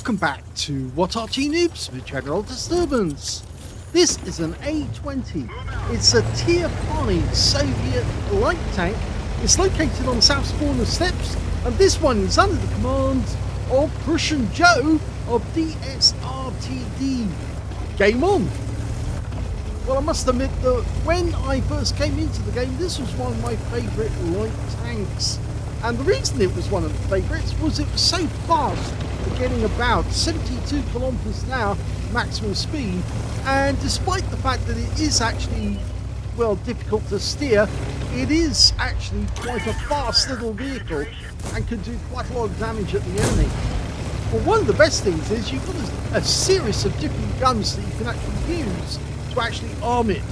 Welcome back to What Arty Noobs with General Disturbance. This is an A20. It's a Tier 5 Soviet light tank. It's located on South Spawner Steppes, and this one is under the command of Prussian Joe of DSRTD. Game on! Well, I must admit that when I first came into the game, this was one of my favourite light tanks. And the reason it was one of the favourites was it was so fast at getting about 72 kilometers an hour maximum speed, and despite the fact that it is actually, well, difficult to steer, it is actually quite a fast little vehicle and can do quite a lot of damage at the enemy. Well, one of the best things is you've got a series of different guns that you can actually use to actually arm it.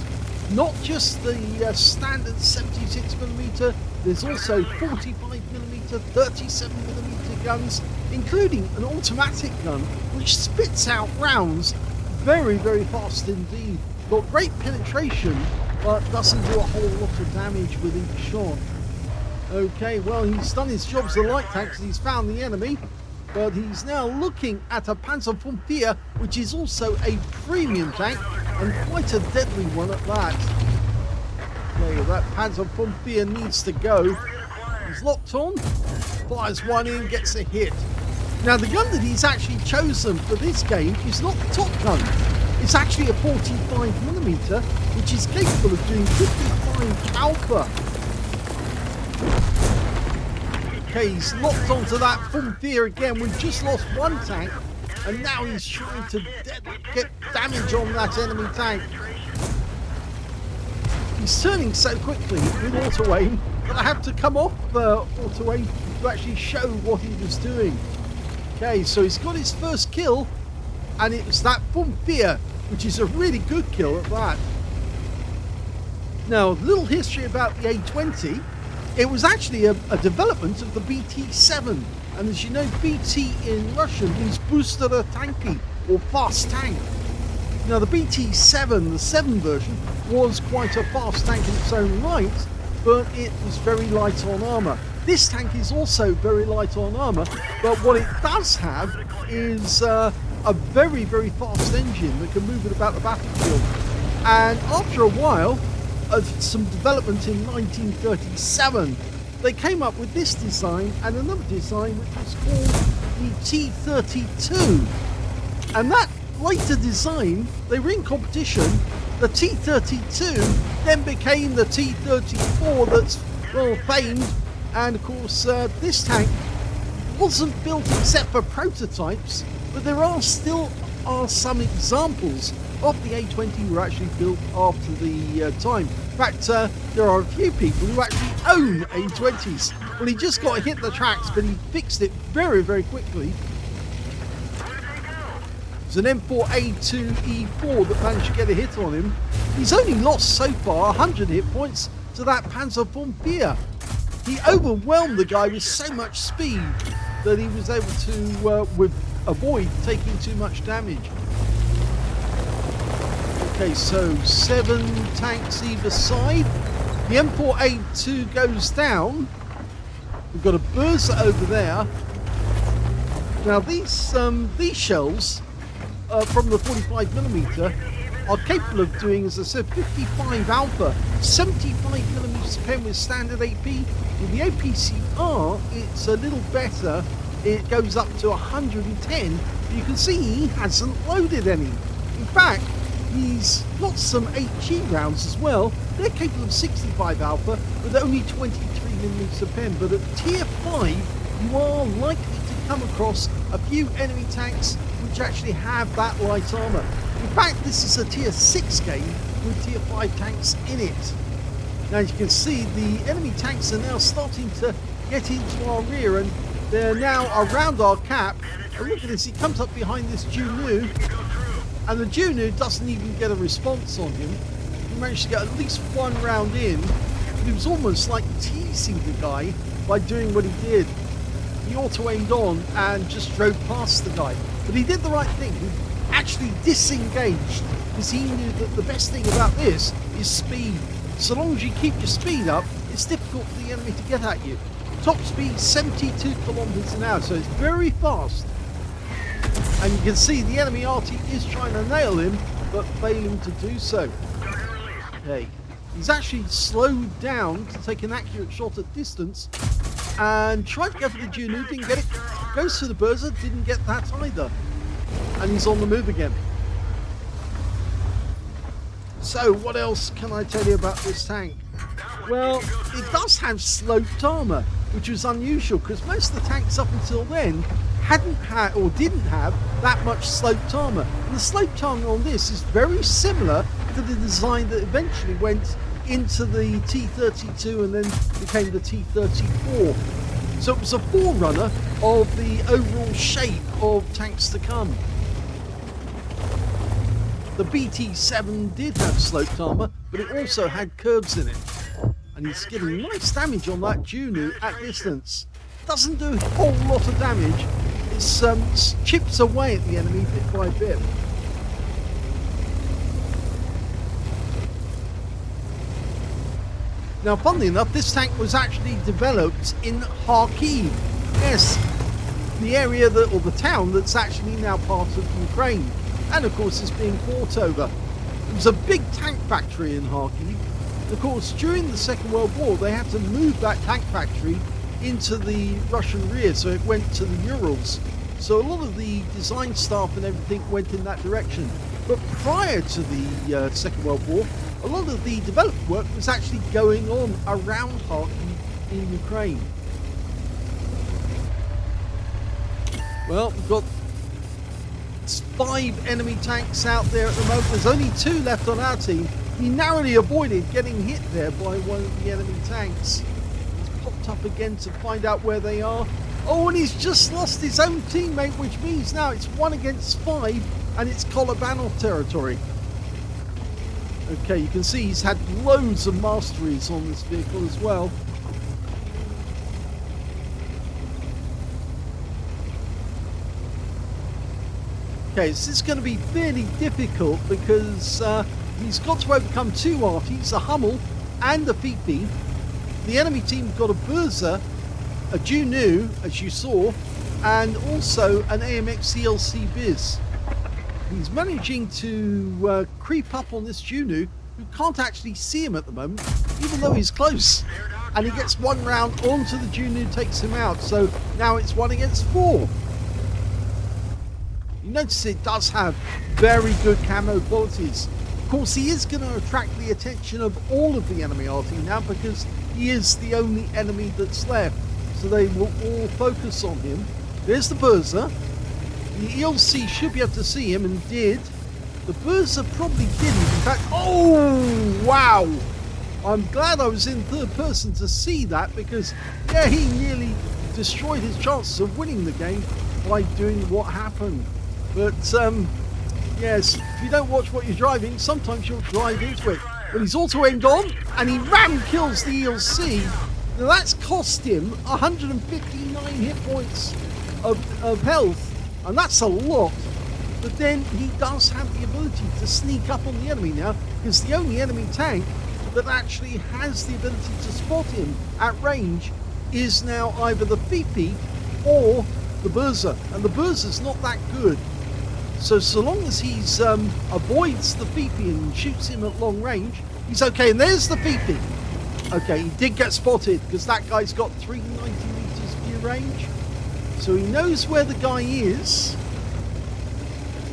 Not just the standard 76mm, there's also 45mm, 37mm guns, including an automatic gun which spits out rounds very, very fast indeed. Got great penetration, but doesn't do a whole lot of damage with each shot. Okay, well, he's done his job as a light tank because he's found the enemy, but he's now looking at a Panzerpumpe, which is also a premium tank, and quite a deadly one at that. Okay, that Panzerpumpe needs to go. He's locked on, fires one in, gets a hit. Now, the gun that he's actually chosen for this game is not the top gun. It's actually a 45mm, which is capable of doing 55 alpha. Okay, he's locked onto that Pumpe again. We've just lost one tank, and now he's trying to get damage on that enemy tank. He's turning so quickly with auto aim that I have to come off auto aim to actually show what he was doing. Okay, so he's got his first kill, and it was that Pumpe, which is a really good kill at that. Now, a little history about the A20. It was actually a development of the BT-7, and as you know, BT in Russian means Booster Tanky, or fast tank. Now, the BT-7, the 7 version, was quite a fast tank in its own right, but it was very light on armour. This tank is also very light on armour, but what it does have is a very, very fast engine that can move it about the battlefield. And after a while of some development in 1937, they came up with this design and another design which was called the T-32. And that later design, they were in competition. The T-32 then became the T-34 that's well famed, and of course this tank wasn't built except for prototypes, but there are still some examples of the A20 who were actually built after the time. In fact, there are a few people who actually own A20s. Well, he just got hit the tracks, but he fixed it very, very quickly. It's an M4A2E4 that managed to get a hit on him. He's only lost so far 100 hit points to that Panzerpumpe. He overwhelmed the guy with so much speed that he was able to avoid taking too much damage. Okay, so 7 tanks either side. The M4A2 goes down. We've got a Burza over there. Now these shells from the 45mm are capable of doing, as I said, 55 alpha, 75mm pen with standard AP. With the APCR, it's a little better. It goes up to 110. You can see he hasn't loaded any. In fact, he's got some HE rounds as well. They're capable of 65 alpha with only 23mm pen. But at tier 5, you are likely to come across a few enemy tanks which actually have that light armour. In fact, this is a tier 6 game with tier 5 tanks in it. Now, as you can see, the enemy tanks are now starting to get into our rear, and they're now around our cap. And look at this, he comes up behind this Juno, and the Juno doesn't even get a response on him. He managed to get at least one round in, but he was almost like teasing the guy by doing what he did. He auto-aimed on and just drove past the guy. But he did the right thing. He actually disengaged, because he knew that the best thing about this is speed. So long as you keep your speed up, it's difficult for the enemy to get at you. Top speed 72 kilometers an hour, so it's very fast. And you can see the enemy Arty is trying to nail him, but failing to do so. Okay, he's actually slowed down to take an accurate shot at distance and tried to go for the Juno, didn't get it. Goes to the Berser, didn't get that either. And he's on the move again. So what else can I tell you about this tank? Well, it does have sloped armour, which was unusual because most of the tanks up until then hadn't had or didn't have that much sloped armour. And the sloped armour on this is very similar to the design that eventually went into the T32 and then became the T34. So it was a forerunner of the overall shape of tanks to come. The BT7 did have sloped armour, but it also had curves in it. And he's getting nice damage on that Juno at distance. Doesn't do a whole lot of damage. It chips away at the enemy bit by bit. Now, funnily enough, this tank was actually developed in Kharkiv. Yes, the area that, or the town that's actually now part of Ukraine. And of course, it's being fought over. It was a big tank factory in Kharkiv. Of course, during the Second World War, they had to move that tank factory into the Russian rear, so it went to the Urals. So a lot of the design staff and everything went in that direction. But prior to the Second World War, a lot of the development work was actually going on around Kharkiv in Ukraine. Well, we've got 5 enemy tanks out there at the moment. There's only 2 left on our team. He narrowly avoided getting hit there by one of the enemy tanks. He's popped up again to find out where they are. Oh, and he's just lost his own teammate, which means now it's 1 against 5 and it's Kolobanov territory. Okay, you can see he's had loads of masteries on this vehicle as well. Okay, so this is going to be fairly difficult because he's got to overcome 2 Artys, a Hummel and a Fifi. The enemy team got a Berser, a Juno, as you saw, and also an AMX CLC Biz. He's managing to creep up on this Juno, who can't actually see him at the moment, even though he's close. And he gets 1 round onto the Juno, takes him out. So now it's 1 against 4. You notice it does have very good camo qualities. Of course, he is going to attract the attention of all of the enemy Arty now because he is the only enemy that's left. So they will all focus on him. There's the Berser. The ELC should be able to see him, and did. The Berser probably didn't. In fact, oh, wow. I'm glad I was in third person to see that because, yeah, he nearly destroyed his chances of winning the game by doing what happened. But, yes, if you don't watch what you're driving, sometimes you'll drive into it. But he's also aimed on, and he ram kills the ELC. Now that's cost him 159 hit points of health, and that's a lot. But then he does have the ability to sneak up on the enemy now, because the only enemy tank that actually has the ability to spot him at range is now either the Fifi or the Berser, and the Berser's not that good. So long as he's avoids the Fifi and shoots him at long range, he's okay. And there's the Fifi. Okay, he did get spotted because that guy's got 390 meters view range. So he knows where the guy is.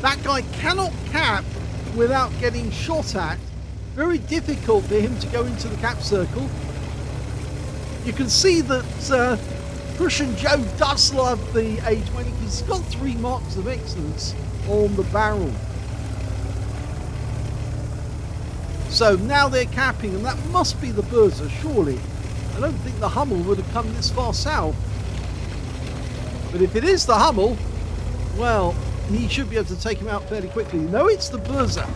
That guy cannot cap without getting shot at. Very difficult for him to go into the cap circle. You can see that Prussian Joe does love the A20. He's got 3 marks of excellence on the barrel. So now they're capping, and that must be the Berser, surely. I don't think the Hummel would have come this far south. But if it is the Hummel, well, he should be able to take him out fairly quickly. No, it's the Berser.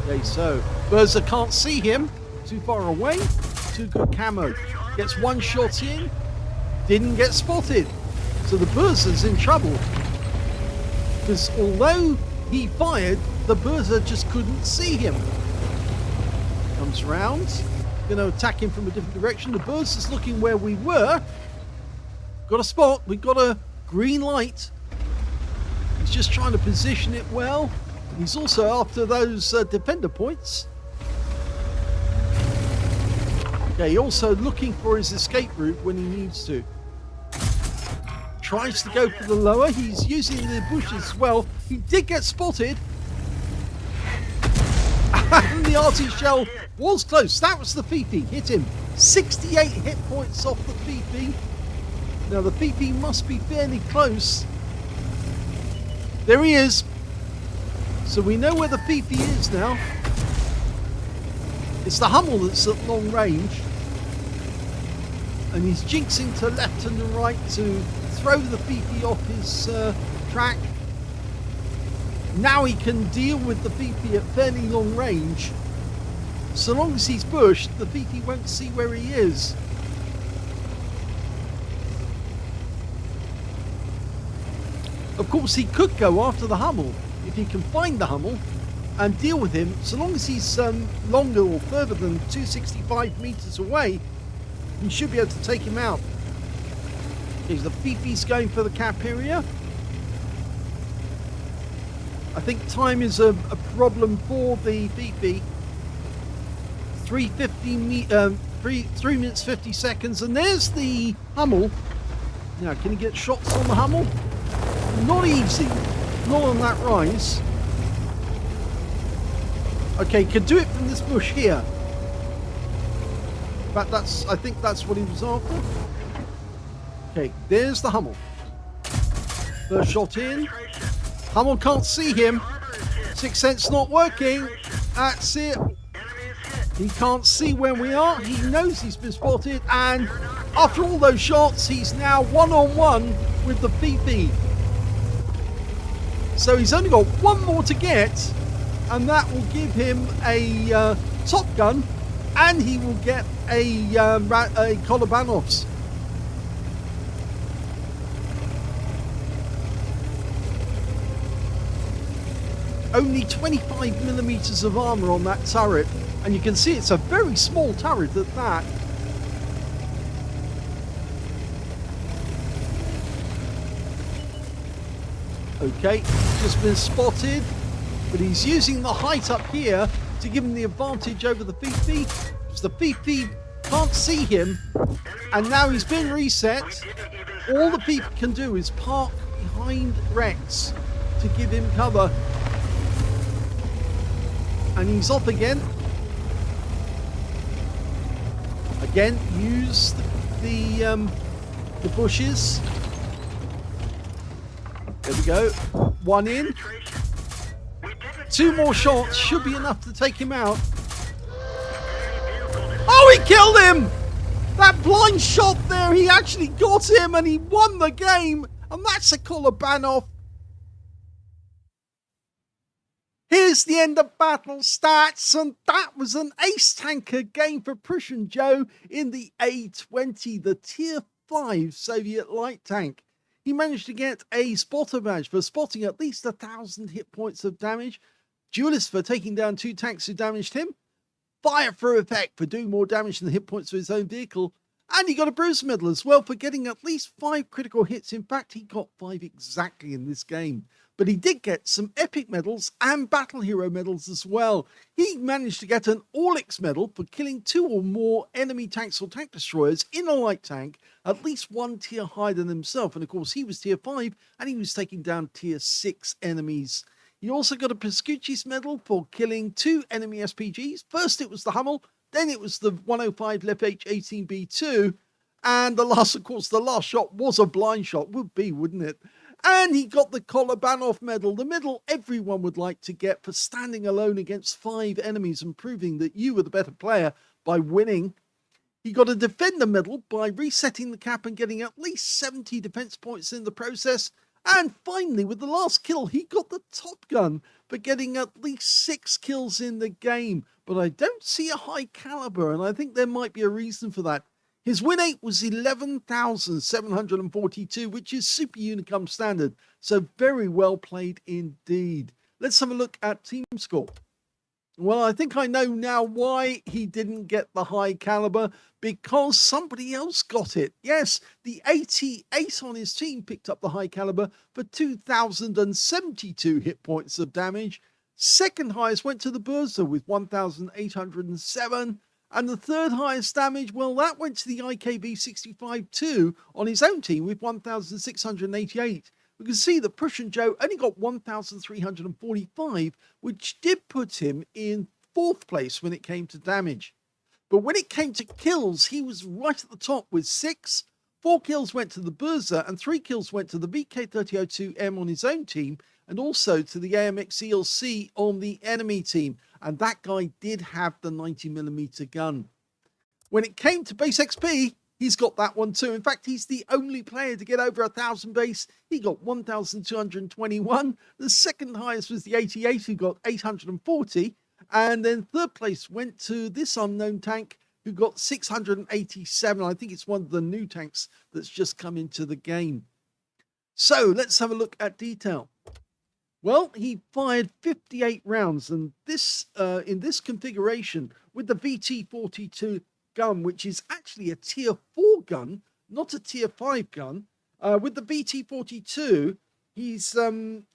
Okay, so Berser can't see him. Too far away. Too good camo. Gets 1 shot in. Didn't get spotted. So the Berser's in trouble. Because although he fired, the Berser just couldn't see him. Comes round. Going to attack him from a different direction. The Berser's looking where we were. Got a spot. We've got a green light. He's just trying to position it well. He's also after those defender points. Okay, also looking for his escape route when he needs to. Tries to go for the lower. He's using the bushes as well. He did get spotted. And the Arty shell was close. That was the Fifi. Hit him. 68 hit points off the Fifi. Now the Fifi must be fairly close. There he is. So we know where the Fifi is now. It's the Hummel that's at long range. And he's jinxing to left and the right to throw the Fifi off his track. Now he can deal with the Fifi at fairly long range. So long as he's bushed, the Fifi won't see where he is. Of course, he could go after the Hummel if he can find the Hummel and deal with him. So long as he's longer or further than 265 meters away, he should be able to take him out. Okay, the Fifi's going for the cap area. I think time is a problem for the Fifi. 3 minutes 50 seconds, and there's the Hummel. Now, can he get shots on the Hummel? Not easy. Not on that rise. Okay, can do it from this bush here. But I think that's what he was after. Okay, there's the Hummel. First shot in. Hummel can't see him. Sixth sense not working. That's it. He can't see where we are. He knows he's been spotted. And after all those shots, he's now one-on-one with the Fifi. So he's only got one more to get. And that will give him a Top Gun. And he will get a Kolobanov's. Only 25 millimeters of armor on that turret, and you can see it's a very small turret at that. Okay, just been spotted, but he's using the height up here to give him the advantage over the Fifi. Because the Fifi can't see him, and now he's been reset. All the Fifi can do is park behind Rex to give him cover. And he's off again. Again, use the bushes. There we go. One in. Two more shots should be enough to take him out. Oh, he killed him! That blind shot there, he actually got him and he won the game. And that's a Kolobanov. Here's the end of battle stats, and that was an ace tanker game for Prussian Joe in the A20, the Tier 5 Soviet light tank. He managed to get a spotter badge for spotting at least 1,000 hit points of damage, duelist for taking down 2 tanks who damaged him, fire through effect for doing more damage than the hit points of his own vehicle, and he got a bruise medal as well for getting at least 5 critical hits. In fact, he got 5 exactly in this game. But he did get some epic medals and battle hero medals as well. He managed to get an All-X medal for killing 2 or more enemy tanks or tank destroyers in a light tank, at least 1 tier higher than himself. And of course, he was tier 5 and he was taking down tier 6 enemies. He also got a Pescucci's medal for killing 2 enemy SPGs. First it was the Hummel, then it was the 105 Leopard 18B2. And the last shot was a blind shot. Would be, wouldn't it? And he got the Kolobanov medal, the medal everyone would like to get for standing alone against 5 enemies and proving that you were the better player by winning. He got a defender medal by resetting the cap and getting at least 70 defense points in the process. And finally, with the last kill, he got the Top Gun for getting at least 6 kills in the game. But I don't see a high caliber, and I think there might be a reason for that. His win rate was 11,742, which is Super Unicum standard. So very well played indeed. Let's have a look at team score. Well, I think I know now why he didn't get the high caliber, because somebody else got it. Yes, the 88 on his team picked up the high caliber for 2,072 hit points of damage. Second highest went to the Burza with 1,807. And the third highest damage, well, that went to the IKB-65-2 on his own team with 1,688. We can see that Prussian Joe only got 1,345, which did put him in fourth place when it came to damage. But when it came to kills, he was right at the top with 6. 4 kills went to the Burza and 3 kills went to the BK3002M on his own team, and also to the AMX ELC on the enemy team. And that guy did have the 90mm gun. When it came to base XP, he's got that one too. In fact, he's the only player to get over 1,000 base. He got 1,221. The second highest was the 88, who got 840. And then third place went to this unknown tank, who got 687. I think it's one of the new tanks that's just come into the game. So let's have a look at detail. Well, he fired 58 rounds, and this in this configuration with the VT42 gun, which is actually a tier 4 gun, not a tier 5 gun. With the VT42, he's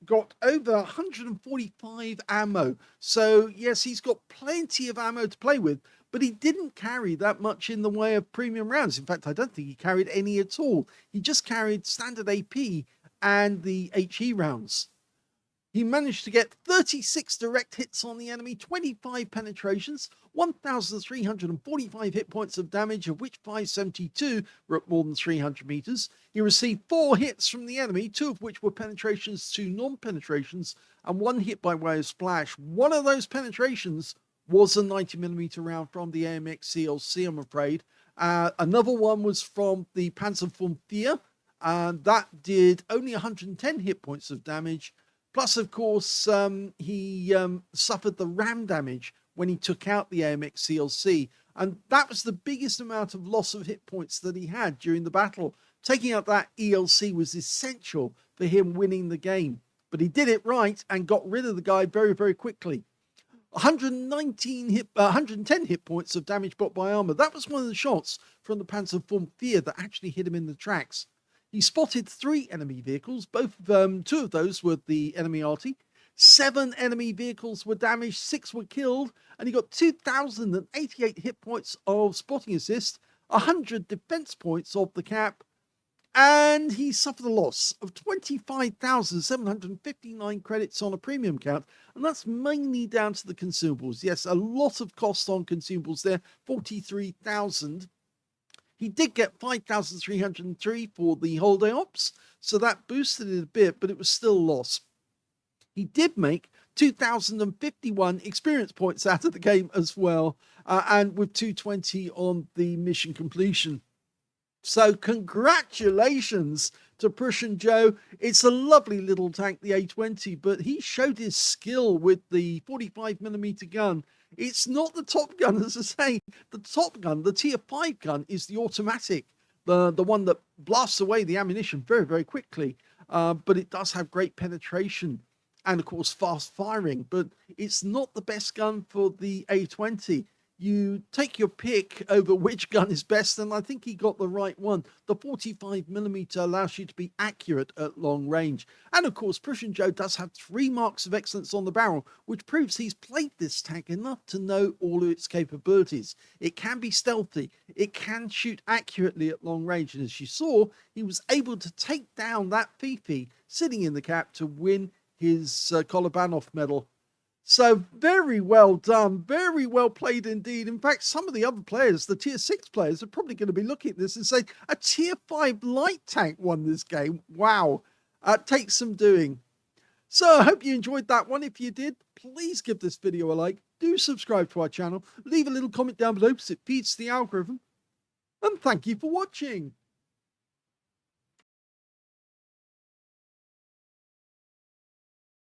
got over 145 ammo. So yes, he's got plenty of ammo to play with, but he didn't carry that much in the way of premium rounds. In fact, I don't think he carried any at all. He just carried standard AP and the HE rounds. He managed to get 36 direct hits on the enemy, 25 penetrations, 1,345 hit points of damage, of which 572 were at more than 300 meters. He received 4 hits from the enemy, 2 of which were penetrations, 2 non-penetrations, and 1 hit by way of splash. One of those penetrations was a 90mm round from the AMX CLC, I'm afraid. Another one was from the Panzerform 4, and that did only 110 hit points of damage. Plus, of course, he suffered the ram damage when he took out the AMX CLC. And that was the biggest amount of loss of hit points that he had during the battle. Taking out that ELC was essential for him winning the game. But he did it right and got rid of the guy very, very quickly. 110 hit points of damage brought by armor. That was one of the shots from the Panzerform 4 that actually hit him in the tracks. He spotted 3 enemy vehicles. 2 of those were the enemy Arty. 7 enemy vehicles were damaged, 6 were killed, and he got 2,088 hit points of spotting assist, 100 defense points of the cap, and he suffered a loss of 25,759 credits on a premium count, and that's mainly down to the consumables. Yes, a lot of cost on consumables there, 43,000. He did get 5,303 for the holiday ops, so that boosted it a bit, but it was still a loss. He did make 2,051 experience points out of the game as well, and with 220 on the mission completion. So congratulations to Prussian Joe. It's a lovely little tank, the A20, but he showed his skill with the 45mm gun. It's not the top gun, as I say. The top gun, the tier 5 gun, is the automatic, the one that blasts away the ammunition very, very quickly. But it does have great penetration and, of course, fast firing. But it's not the best gun for the A20. You take your pick over which gun is best, and I think he got the right one. The 45mm allows you to be accurate at long range. And of course, Prussian Joe does have 3 marks of excellence on the barrel, which proves he's played this tank enough to know all of its capabilities. It can be stealthy, it can shoot accurately at long range, and as you saw, he was able to take down that Fifi sitting in the cap to win his Kolobanov medal. So very well done, very well played indeed. In fact, some of the other players, the tier 6 players, are probably going to be looking at this and saying, a tier 5 light tank won this game. Wow, takes some doing. So I hope you enjoyed that one. If you did, please give this video a like. Do subscribe to our channel. Leave a little comment down below because it feeds the algorithm. And thank you for watching.